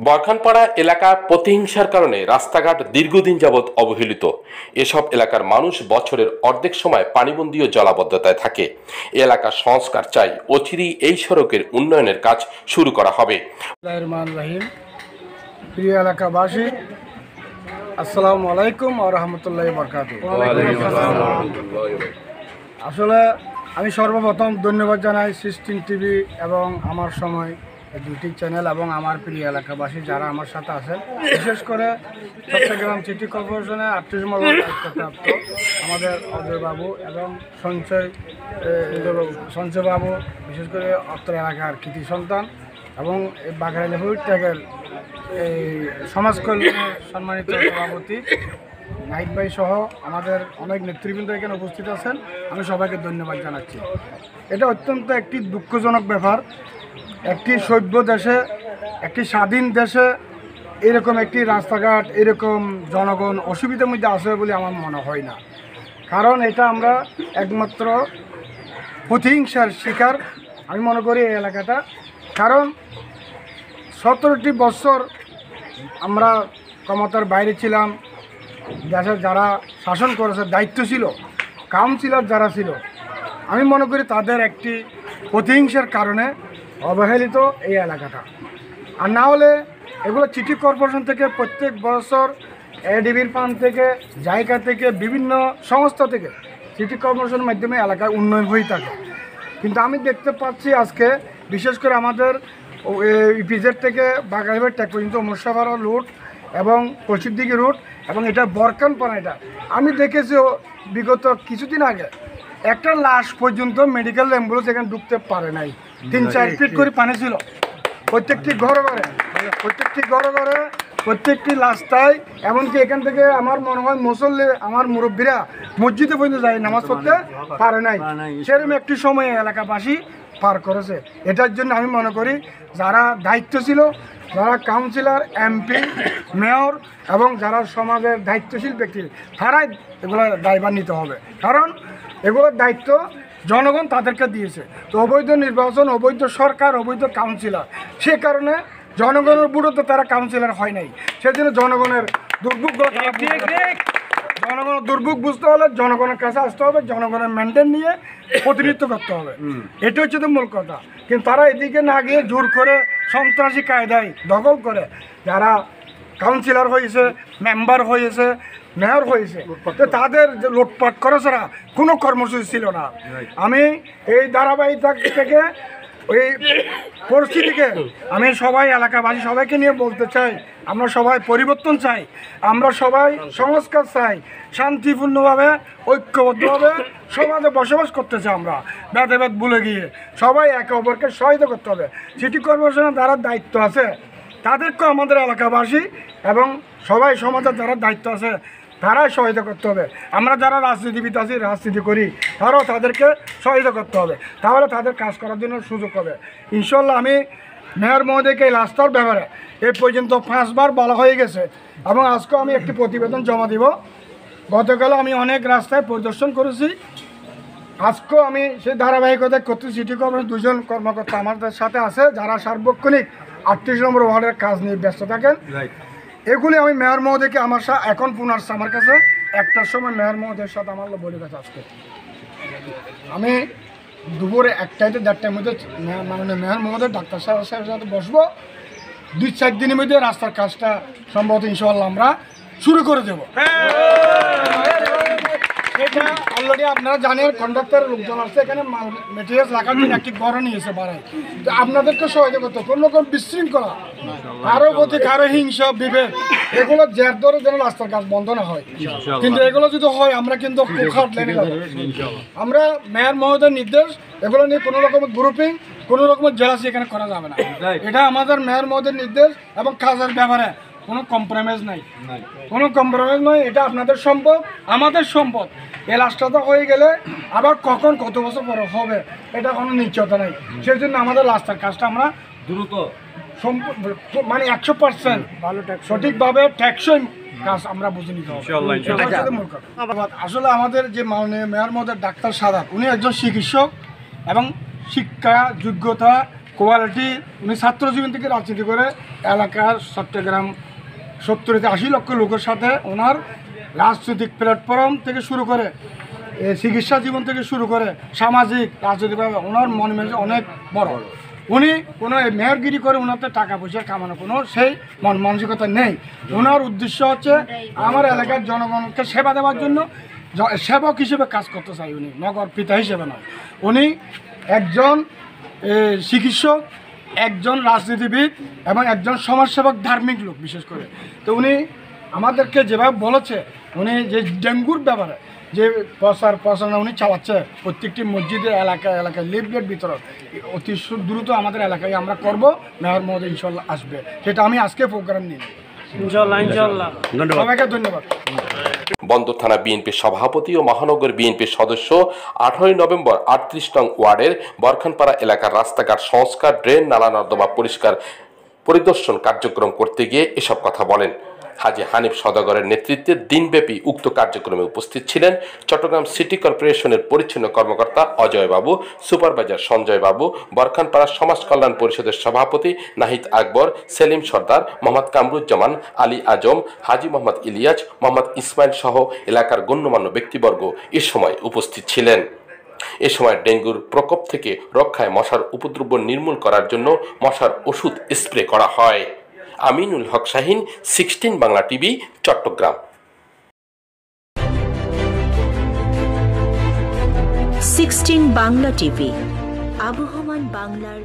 বরখানপাড়া এলাকা প্রতিহিংসার কারণে রাস্তাঘাট দীর্ঘদিন যাবৎ অবহেলিত। এসব এলাকার মানুষ বছরের অর্ধেক সময় পানিবন্দী ও জলাবদ্ধতায় থাকে। এলাকার সংস্কার চাই, অচিরেই এই সড়কের উন্নয়নের কাজ শুরু করা হবে। প্রিয় এলাকাবাসী, আসসালামু আলাইকুম ওয়া রাহমাতুল্লাহি ওয়া বারাকাতুহু। আসলে আমি সর্বপ্রথম ধন্যবাদ জানাই 16 টিভি এবং আমার সময় ইউটিউব চ্যানেল এবং আমার প্রিয় এলাকাবাসী যারা আমার সাথে আছেন, বিশেষ করে চট্টগ্রাম সিটি কর্পোরেশনের 38 নম্বর দায়িত্বপ্রাপ্ত আমাদের অজয় বাবু এবং সঞ্চয় বাবু, বিশেষ করে অত্র এলাকার কৃতি সন্তান এবং বাঘাইলেপুর ট্যাগের এই সমাজ কল্যাণের সম্মানিত সভাপতি নাইট ভাই সহ আমাদের অনেক নেতৃবৃন্দ এখানে উপস্থিত আছেন। আমি সবাইকে ধন্যবাদ জানাচ্ছি। এটা অত্যন্ত একটি দুঃখজনক ব্যাপার, একটি সভ্য দেশে, একটি স্বাধীন দেশে এরকম একটি রাস্তাঘাট, এরকম জনগণ অসুবিধার মধ্যে আসে বলে আমার মনে হয় না। কারণ এটা আমরা একমাত্র প্রতিহিংসার শিকার আমি মনে করি এই এলাকাটা। কারণ 17টি বছর আমরা ক্ষমতার বাইরে ছিলাম, দেশের যারা শাসন করেছে দায়িত্ব ছিল, কাউন্সিলর যারা ছিল, আমি মনে করি তাদের একটি প্রতিহিংসার কারণে অবহেলিত এই এলাকাটা। আর না হলে এগুলো সিটি কর্পোরেশন থেকে প্রত্যেক বছর এডিবির ফান্ড থেকে, জায়গা থেকে, বিভিন্ন সংস্থা থেকে সিটি কর্পোরেশনের মাধ্যমে এলাকায় উন্নয়ন হয়ে থাকে। কিন্তু আমি দেখতে পাচ্ছি আজকে বিশেষ করে আমাদের ইপিজেড থেকে বাগাইবার ট্যাক পর্যন্ত মুর্শাপাড়া রুট এবং পশ্চিমদিঘি রুট এবং এটা বরখানপাড়া, এটা আমি দেখেছি বিগত কিছুদিন আগে একটা লাশ পর্যন্ত মেডিকেল অ্যাম্বুলেন্স এখানে ঢুকতে পারে নাই। 3-4 ফিট করে পানি ছিল প্রত্যেকটি ঘরে ঘরে, প্রত্যেকটি রাস্তায়। এমনকি এখান থেকে আমার মনে হয় মুসল্লি, আমার মুরব্বীরা মসজিদে পর্যন্ত যায়, নামাজ পড়তে পারে নাই। সেরকম একটি সময় এলাকাবাসী পার করেছে। এটার জন্য আমি মনে করি যারা দায়িত্ব ছিল, যারা কাউন্সিলর, এমপি, মেয়র এবং যারা সমাজের দায়িত্বশীল ব্যক্তি, তারাই এগুলো দায়ভার নিতে হবে। কারণ এগুলোর দায়িত্ব জনগণ তাদেরকে দিয়েছে। তো অবৈধ নির্বাচন, অবৈধ সরকার, অবৈধ কাউন্সিলর, সে কারণে জনগণের বিরুদ্ধে তারা কাউন্সিলর হয় নাই। সেজন্য জনগণের দুর্ভোগ বুঝতে হলে জনগণের কাছে আসতে হবে, জনগণের মেনটেন নিয়ে প্রতিনিধিত্ব করতে হবে। এটা হচ্ছে তো মূল কথা। কিন্তু তারা এদিকে না গিয়ে জোর করে সন্ত্রাসী কায়দায় দখল করে যারা কাউন্সিলর হয়েছে, মেম্বার হয়েছে, মেয়র হয়েছে, তো তাদের যে লুটপাট করা ছাড়া কোনো কর্মসূচি ছিল না। আমি এই ধারাবাহিকতা থেকে ওই পরিস্থিতিকে আমি সবাই এলাকাবাসী সবাইকে নিয়ে বলতে চাই, আমরা সবাই পরিবর্তন চাই, আমরা সবাই সংস্কার চাই, শান্তিপূর্ণভাবে ঐক্যবদ্ধভাবে সমাজে বসবাস করতে চাই। আমরা ভেদাভেদ ভুলে গিয়ে সবাই একে অপরকে সহায়তা করতে হবে। সিটি কর্পোরেশনের যারা দায়িত্ব আছে তাদেরকেও আমাদের এলাকাবাসী এবং সবাই সমাজের যারা দায়িত্ব আছে তারাই সহায়তা করতে হবে। আমরা যারা রাজনীতিবিদ আছি, রাজনীতি করি, তারাও তাদেরকে সহায়তা করতে হবে, তাহলে তাদের কাজ করার জন্য সুযোগ হবে। ইনশাল্লাহ আমি মেয়র মহোদয়কে এই রাস্তার ব্যাপারে এ পর্যন্ত 5 বার বলা হয়ে গেছে এবং আজকেও আমি একটি প্রতিবেদন জমা দিব। গতকাল আমি অনেক রাস্তায় পরিদর্শন করেছি, আজকেও আমি সেই ধারাবাহিকতা করতে সিটি কর্পোরেশন 2 জন কর্মকর্তা আমাদের সাথে আছে যারা সার্বক্ষণিক 38 নম্বর ওয়ার্ডের কাজ নিয়ে ব্যস্ত থাকেন। এগুলি আমি মেয়র মহোদয়কে আমার এখন ফোন আসছে আমার কাছে 1টার সময় মেয়র মহোদয়ের সাথে আমার বলে গেছে আজকে আমি দুপুরে 1টা-1:30টার মধ্যে মানে মেয়র মহোদয় ডাক্তার সাহেবের সাথে বসবো। 2-4 দিনের মধ্যে রাস্তার কাজটা সম্ভবত ইনশাআল্লাহ আমরা শুরু করে দেবো। এটা অলরেডি আপনারা জানেন, কন্ডাক্টরের লোকজন আসছে এখানে মেটেরিয়ালস রাখার জন্য একটি ঘর নিয়েছে বাড়ায়। তো আপনাদেরকে সহায়তা করতে কোনো রকম বিশৃঙ্খলা, কারো প্রতি কারো হিংসা, বিভেদ, এগুলো জের ধরে যেন রাস্তার কাজ বন্ধ না হয়। কিন্তু এগুলো যদি হয় আমরা কিন্তু কুখাট লেগে যাবো। আমরা মেয়র মহোদয়ের নির্দেশ, এগুলো নিয়ে কোনো রকমের গ্রুপিং, কোনো রকমের জেলাসি এখানে করা যাবে না। এটা আমাদের মেয়র মহোদয়ের নির্দেশ এবং কাজের ব্যাপারে কোনো কম্প্রোমাইজ নাই, কোনো কম্প্রোমাইজ নয়। এটা আপনাদের সম্পদ, আমাদের সম্পদ। এই রাস্তাটা হয়ে গেলে আবার কখন কত বছর পরে হবে এটা কোনো নিশ্চয়তা নেই। সেই জন্য আমাদের রাস্তার কাজটা আমরা দ্রুত মানে 100% ভালো সঠিকভাবে টেকসই কাজ আমরা বুঝে নিতে হবে। আসলে আমাদের যে মাননীয় মেয়র মহোদয় ডাক্তার সাদাত, উনি একজন চিকিৎসক এবং শিক্ষা, যোগ্যতা, কোয়ালিটি, উনি ছাত্র জীবন থেকে রাজনীতি করে এলাকার চট্টগ্রাম 70-80 লক্ষ লোকের সাথে ওনার রাজনৈতিক প্ল্যাটফর্ম থেকে শুরু করে চিকিৎসা জীবন থেকে শুরু করে সামাজিক রাজনৈতিকভাবে ওনার মন মেজাজ অনেক বড়। উনি কোনো মেয়রগিরি করে ওনাতে টাকা পয়সা কামানো কোনো সেই মন মানসিকতা নেই। ওনার উদ্দেশ্য হচ্ছে আমার এলাকার জনগণকে সেবা দেওয়ার জন্য সেবক হিসেবে কাজ করতে চাই। উনি নগর পিতা হিসেবে নয়, উনি একজন চিকিৎসক, একজন রাজনীতিবিদ এবং একজন সমাজসেবক, ধার্মিক লোক বিশেষ করে। তো উনি আমাদেরকে যেভাবে বলেছে, উনি যে ডেঙ্গুর ব্যাপারে যে প্রচারণা উনি চালাচ্ছে প্রত্যেকটি মসজিদের এলাকায় লিফলেট বিতরণ অতি দ্রুত আমাদের এলাকায় আমরা করব। মেয়র মহোদয় ইনশাল্লাহ আসবে, সেটা আমি আজকে প্রোগ্রাম নিই। ইনশাল্লাহ সবাইকে ধন্যবাদ। বন্দর থানা বিএনপির সভাপতি ও মহানগর বিএনপির সদস্য 18 নভেম্বর 38 নং ওয়ার্ডের বরখানপাড়া এলাকার রাস্তাঘাট সংস্কার, ড্রেন, নালা নর্দমা পরিষ্কার পরিদর্শন কার্যক্রম করতে গিয়ে এসব কথা বলেন। হাজী হানিফ সওদাগরের নেতৃত্বে দিনব্যাপী উক্ত কার্যক্রমে উপস্থিত ছিলেন চট্টগ্রাম সিটি কর্পোরেশনের পরিচ্ছন্ন কর্মকর্তা অজয় বাবু, সুপারভাইজার সঞ্জয় বাবু, বরখানপাড়া সমাজ কল্যাণ পরিষদের সভাপতি নাহিদ আকবর, সেলিম সর্দার, মোহাম্মদ কামরুজ্জামান, আলী আজম, হাজী মোহাম্মদ ইলিয়াস, মোহাম্মদ ইসমাইল সহ এলাকার গণ্যমান্য ব্যক্তিবর্গ এ সময় উপস্থিত ছিলেন। এ সময় ডেঙ্গুর প্রকোপ থেকে রক্ষায় মশার উপদ্রব নির্মূল করার জন্য মশার ওষুধ স্প্রে করা হয়। আমিনুল হক শাহিন, 16 বাংলা টিভি, চট্টগ্রাম। 16 বাংলা টিভি, আবহমান বাংলার